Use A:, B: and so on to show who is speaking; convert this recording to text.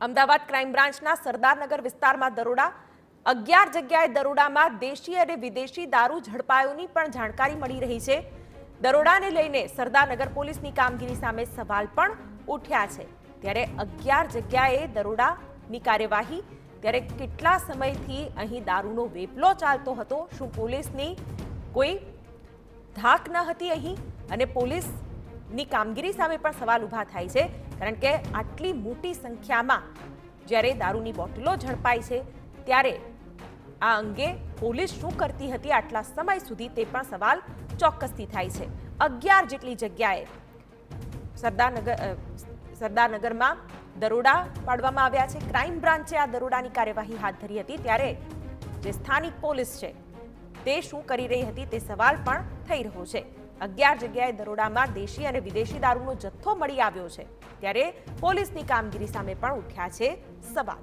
A: Ahmedabad crime બ્રાન્ચના સરદારનગર વિસ્તારમાં દરોડા 11 જગ્યાએ દરોડામાં દેશી અને વિદેશી દારૂ ઝડપાયોની પણ જાણકારી મળી રહી છે। દરોડાને લઈને સરદારનગર પોલીસની કામગીરી સામે સવાલ પણ ઉઠ્યા છે। ત્યારે 11 જગ્યાએ દરોડાની કાર્યવાહી, ત્યારે કેટલા સમયથી અહીં દારૂનો વેપલો ચાલતો હતો? શું પોલીસની કોઈ ધાક ન હતી અહીં? અને પોલીસની કામગીરી સામે પણ સવાલ ઊભા થાય છે, કારણ કે આટલી મોટી સંખ્યામાં જ્યારે દારૂની બોટલો ઝડપાઈ છે ત્યારે આ અંગે પોલીસ શું કરતી હતી આટલા સમય સુધી, તે પણ સવાલ ચોક્કસથી થાય છે। 11 જેટલી જગ્યાએ સરદારનગરમાં દરોડા પાડવામાં આવ્યા છે। ક્રાઇમ બ્રાન્ચે આ દરોડાની કાર્યવાહી હાથ ધરી હતી, ત્યારે જે સ્થાનિક પોલીસ છે તે શું કરી રહી હતી તે સવાલ પણ થઈ રહ્યો છે। 11 જગ્યાએ દરોડામાં દેશી અને વિદેશી દારૂનો જથ્થો મળી આવ્યો છે, ત્યારે પોલીસની કામગીરી સામે પણ ઉઠ્યા છે સવાલ।